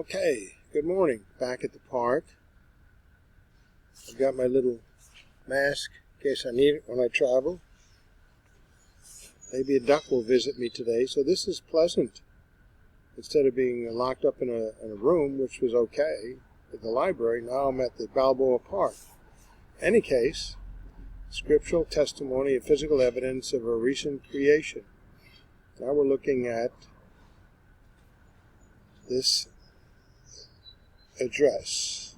Okay, good morning. Back at the park. I've got my little mask in case I need it when I travel. Maybe a duck will visit me today, so this is pleasant. Instead of being locked up in a room, which was okay at the library, now I'm at the Balboa Park. Any case, scriptural testimony and physical evidence of a recent creation. Now we're looking at this address.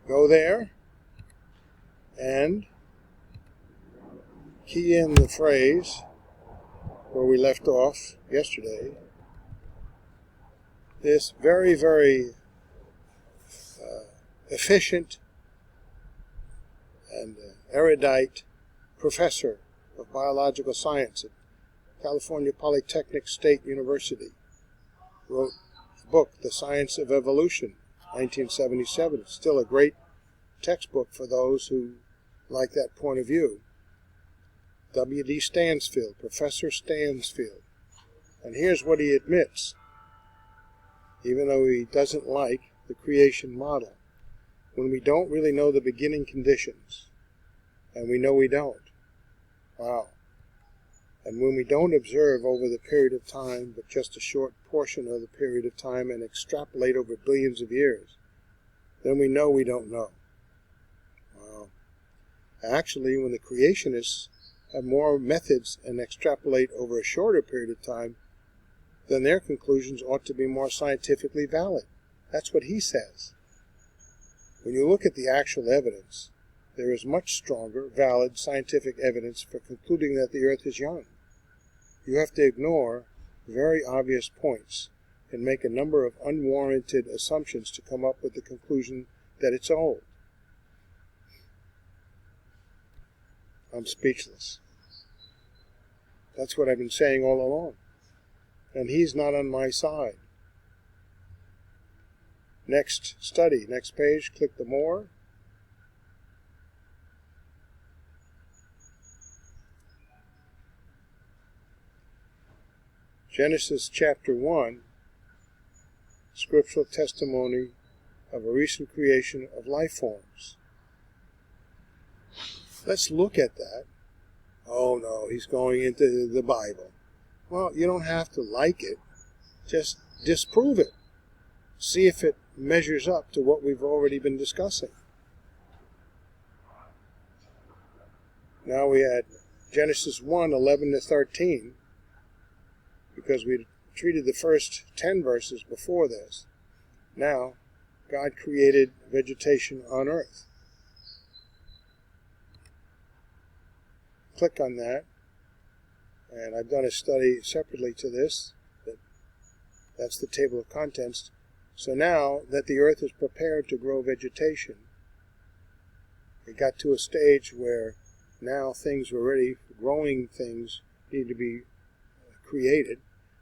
Go there and key in the phrase where we left off yesterday. This very, very efficient and erudite professor of biological science at California Polytechnic State University wrote a book, The Science of Evolution, 1977. It's still a great textbook for those who like that point of view. W.D. Stansfield, Professor Stansfield. And here's what he admits, even though he doesn't like the creation model. When we don't really know the beginning conditions, and we know we don't, wow. And when we don't observe over the period of time, but just a short portion of the period of time, and extrapolate over billions of years, then we know we don't know. Wow. Actually, when the creationists have more methods and extrapolate over a shorter period of time, then their conclusions ought to be more scientifically valid. That's what he says. When you look at the actual evidence, there is much stronger, valid scientific evidence for concluding that the Earth is young. You have to ignore very obvious points and make a number of unwarranted assumptions to come up with the conclusion that it's old. I'm speechless. That's what I've been saying all along. And he's not on my side. Next study, next page, click the more. Genesis chapter 1, scriptural testimony of a recent creation of life forms. Let's look at that. Oh no, he's going into the Bible. Well, you don't have to like it. Just disprove it. See if it measures up to what we've already been discussing. Now we had Genesis 1, 11 to 13, because we treated the first 10 verses before this. Now, God created vegetation on earth. Click on that, and I've done a study separately to this. That's the table of contents. So now that the earth is prepared to grow vegetation, it got to a stage where now things were ready, growing things need to be created.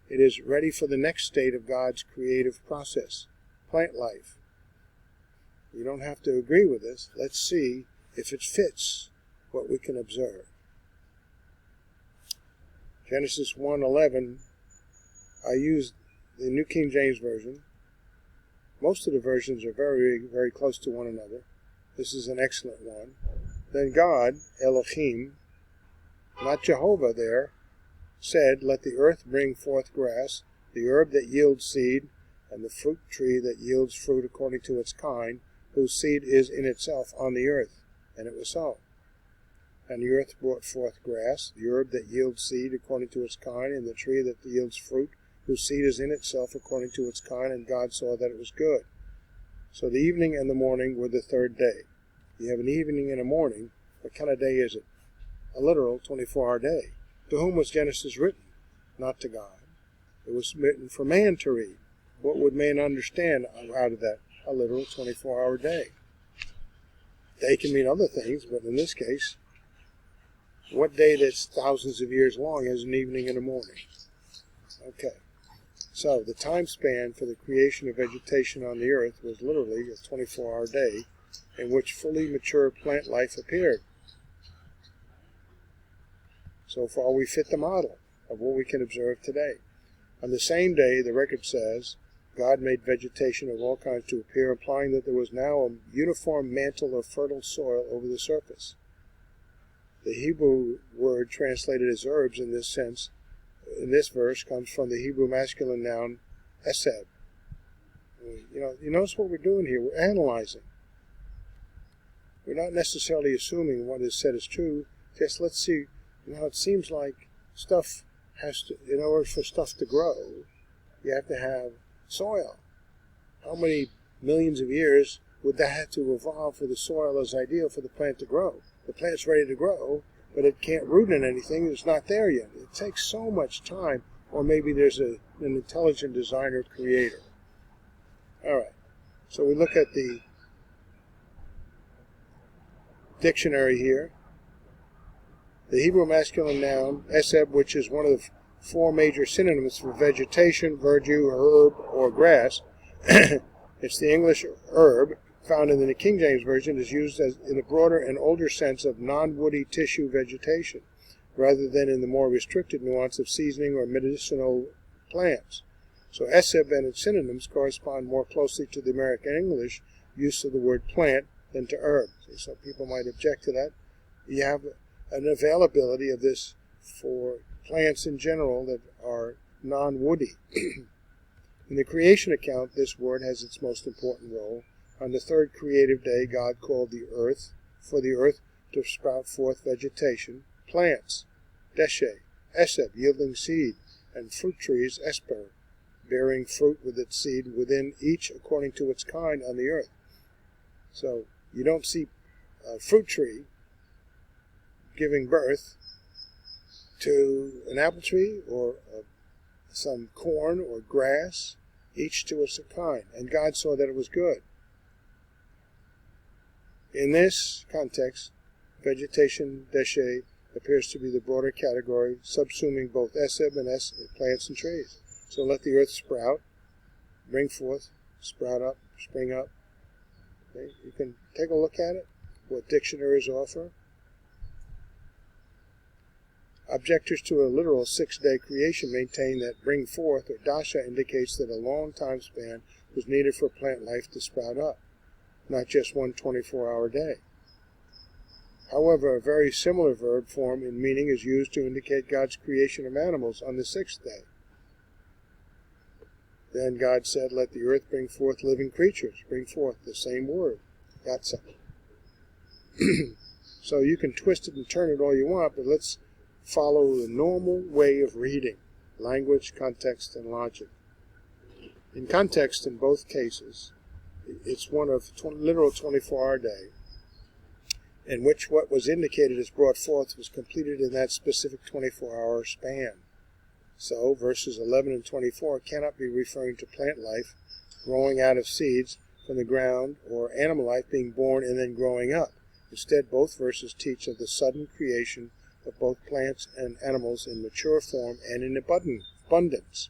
It is ready for the next state of God's creative process, plant life. You don't have to agree with this. Let's see if it fits what we can observe. Genesis 1:11, I used the New King James Version. Most of the versions are very, very close to one another. This is an excellent one. Then God, Elohim, not Jehovah there, said, let the earth bring forth grass, the herb that yields seed, and the fruit tree that yields fruit according to its kind, whose seed is in itself on the earth. And it was so. And the earth brought forth grass, the herb that yields seed according to its kind, and the tree that yields fruit, whose seed is in itself according to its kind, and God saw that it was good. So the evening and the morning were the third day. You have an evening and a morning. What kind of day is it? A literal 24-hour day. To whom was Genesis written? Not to God. It was written for man to read. What would man understand out of that? A literal 24-hour day. Day can mean other things, but in this case, what day that's thousands of years long has an evening and a morning? Okay. So the time span for the creation of vegetation on the earth was literally a 24-hour day in which fully mature plant life appeared. So far we fit the model of what we can observe today. On the same day, the record says, God made vegetation of all kinds to appear, implying that there was now a uniform mantle of fertile soil over the surface. The Hebrew word translated as herbs in this sense, in this verse, comes from the Hebrew masculine noun eseb. You notice what we're doing here. We're analyzing. We're not necessarily assuming what is said is true. Just let's see. It seems like stuff has to, in order for stuff to grow, you have to have soil. How many millions of years would that have to evolve for the soil as ideal for the plant to grow? The plant's ready to grow, but it can't root in anything. It's not there yet. It takes so much time, or maybe there's an intelligent designer creator. All right, so we look at the dictionary here. The Hebrew masculine noun, eseb, which is one of the four major synonyms for vegetation, verdure, herb, or grass. It's the English herb, found in the King James Version, is used as in a broader and older sense of non-woody tissue vegetation, rather than in the more restricted nuance of seasoning or medicinal plants. So eseb and its synonyms correspond more closely to the American English use of the word plant than to herb. Some people might object to that. You have an availability of this for plants in general that are non-woody. In the creation account, this word has its most important role. On the third creative day, God called the earth to sprout forth vegetation, plants, deshe, eseb, yielding seed, and fruit trees, esper, bearing fruit with its seed within each according to its kind on the earth. So you don't see a fruit tree giving birth to an apple tree or some corn or grass, each to its kind. And God saw that it was good. In this context, vegetation, deshe, appears to be the broader category, subsuming both eseb and plants and trees. So let the earth sprout, bring forth, sprout up, spring up. Okay? You can take a look at it, what dictionaries offer. Objectors to a literal 6-day creation maintain that bring forth, or dasha, indicates that a long time span was needed for plant life to sprout up, not just one 24-hour day. However, a very similar verb form in meaning is used to indicate God's creation of animals on the 6th day. Then God said, let the earth bring forth living creatures. Bring forth, the same word, yatsa. So you can twist it and turn it all you want, but let's follow the normal way of reading, language, context, and logic. In context, in both cases, it's one of literal 24-hour day, in which what was indicated as brought forth was completed in that specific 24-hour span. So, verses 11 and 24 cannot be referring to plant life growing out of seeds from the ground, or animal life being born and then growing up. Instead, both verses teach of the sudden creation of both plants and animals in mature form and in abundance.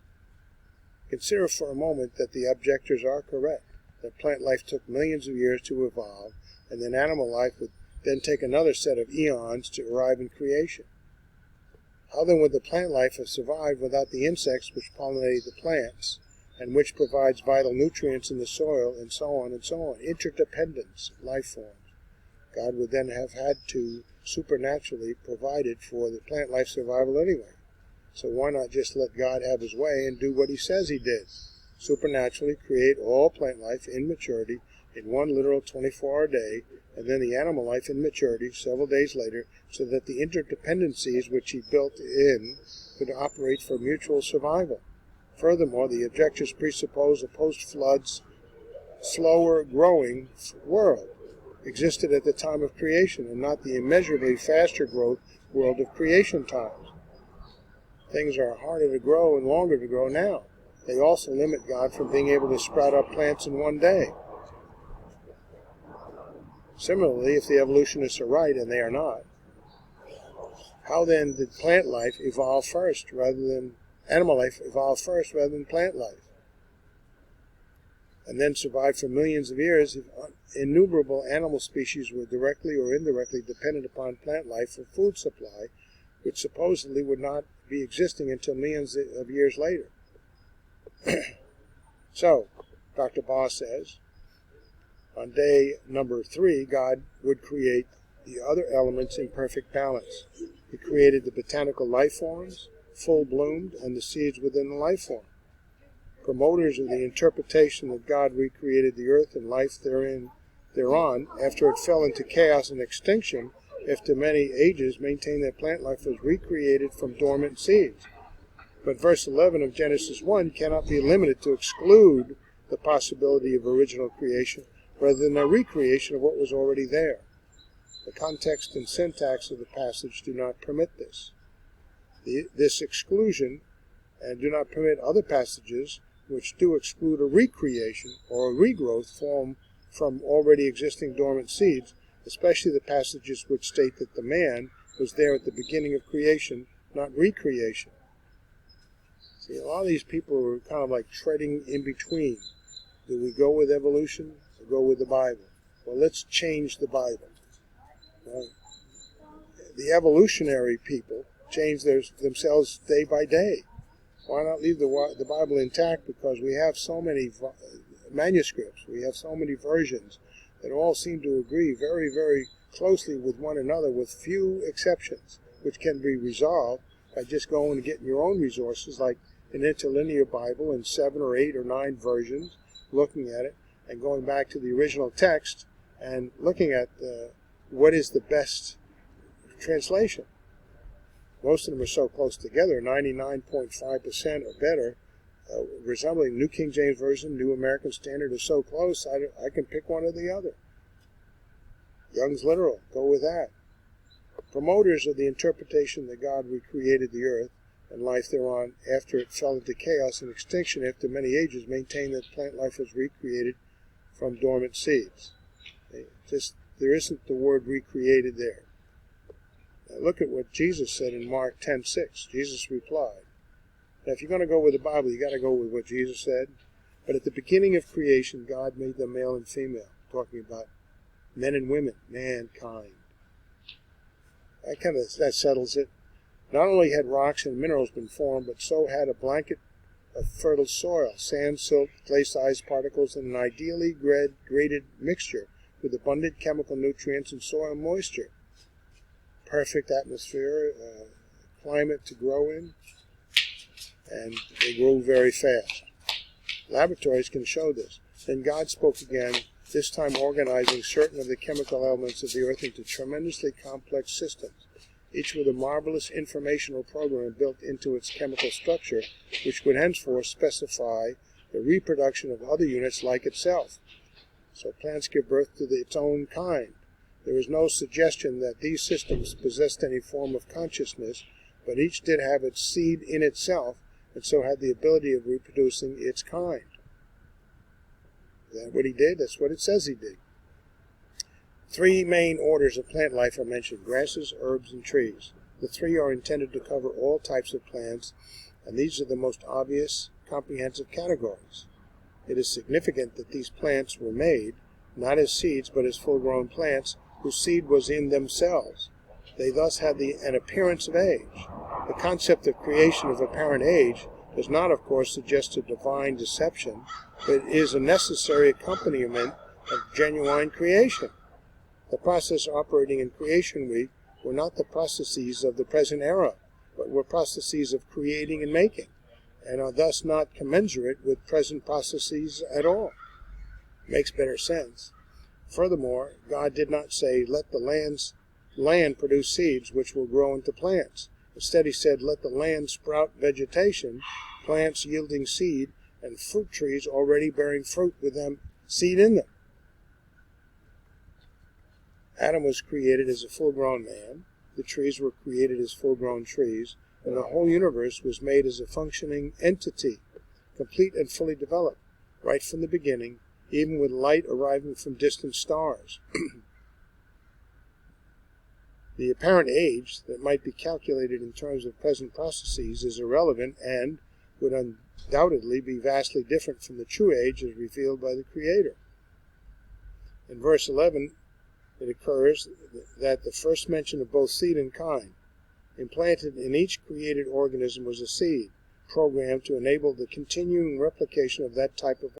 Consider for a moment that the objectors are correct, that plant life took millions of years to evolve, and then animal life would then take another set of eons to arrive in creation. How then would the plant life have survived without the insects which pollinate the plants, and which provides vital nutrients in the soil, and so on and so on? Interdependence of life forms. God would then have had to supernaturally provided for the plant life survival anyway. So why not just let God have his way and do what he says he did? Supernaturally create all plant life in maturity in one literal 24-hour day, and then the animal life in maturity several days later, so that the interdependencies which he built in could operate for mutual survival. Furthermore, the objectors presuppose a post-floods, slower-growing world existed at the time of creation, and not the immeasurably faster growth world of creation times. Things are harder to grow and longer to grow now. They also limit God from being able to sprout up plants in one day. Similarly, if the evolutionists are right, and they are not, how then did plant life evolve first rather than animal life evolve first rather than plant life, and then survive for millions of years if innumerable animal species were directly or indirectly dependent upon plant life for food supply, which supposedly would not be existing until millions of years later? So, Dr. Baugh says, on day number 3, God would create the other elements in perfect balance. He created the botanical life forms, full-bloomed, and the seeds within the life form. Promoters of the interpretation that God recreated the earth and life thereon, after it fell into chaos and extinction, after many ages, maintain that plant life was recreated from dormant seeds. But verse 11 of Genesis 1 cannot be limited to exclude the possibility of original creation rather than a recreation of what was already there. The context and syntax of the passage do not permit this. This exclusion and do not permit other passages which do exclude a recreation or a regrowth form from already existing dormant seeds, especially the passages which state that the man was there at the beginning of creation, not recreation. See, a lot of these people are kind of like treading in between. Do we go with evolution or go with the Bible? Well, let's change the Bible. The evolutionary people change themselves day by day. Why not leave the Bible intact? Because we have so many manuscripts, we have so many versions that all seem to agree very, very closely with one another with few exceptions, which can be resolved by just going and getting your own resources like an interlinear Bible in 7 or 8 or 9 versions, looking at it and going back to the original text and looking at what is the best translation. Most of them are so close together, 99.5% or better, resembling New King James Version, New American Standard, are so close, I can pick one or the other. Young's Literal, go with that. Promoters of the interpretation that God recreated the earth and life thereon after it fell into chaos and extinction after many ages maintain that plant life was recreated from dormant seeds. There isn't the word recreated there. Now look at what Jesus said in Mark 10:6. Jesus replied. Now if you're going to go with the Bible, you got to go with what Jesus said. But at the beginning of creation, God made them male and female, talking about men and women, mankind. That settles it. Not only had rocks and minerals been formed, but so had a blanket of fertile soil, sand, silt, clay-sized particles, and an ideally graded mixture with abundant chemical nutrients and soil moisture. Perfect atmosphere, climate to grow in, and they grow very fast. Laboratories can show this. Then God spoke again, this time organizing certain of the chemical elements of the earth into tremendously complex systems, each with a marvelous informational program built into its chemical structure, which would henceforth specify the reproduction of other units like itself. So plants give birth to its own kind. There is no suggestion that these systems possessed any form of consciousness, but each did have its seed in itself, and so had the ability of reproducing its kind. Is that what he did? That's what it says he did. 3 main orders of plant life are mentioned: grasses, herbs, and trees. The 3 are intended to cover all types of plants, and these are the most obvious, comprehensive categories. It is significant that these plants were made, not as seeds, but as full-grown plants, whose seed was in themselves. They thus had an appearance of age. The concept of creation of apparent age does not, of course, suggest a divine deception, but is a necessary accompaniment of genuine creation. The process operating in Creation Week were not the processes of the present era, but were processes of creating and making, and are thus not commensurate with present processes at all. Makes better sense. Furthermore, God did not say, let the land produce seeds which will grow into plants. Instead, he said, let the land sprout vegetation, plants yielding seed, and fruit trees already bearing fruit with them, seed in them. Adam was created as a full-grown man, the trees were created as full-grown trees, and the whole universe was made as a functioning entity, complete and fully developed, right from the beginning, even with light arriving from distant stars. The apparent age that might be calculated in terms of present processes is irrelevant and would undoubtedly be vastly different from the true age as revealed by the Creator. In verse 11, it occurs that the first mention of both seed and kind. Implanted in each created organism was a seed. programmed to enable the continuing replication of that type of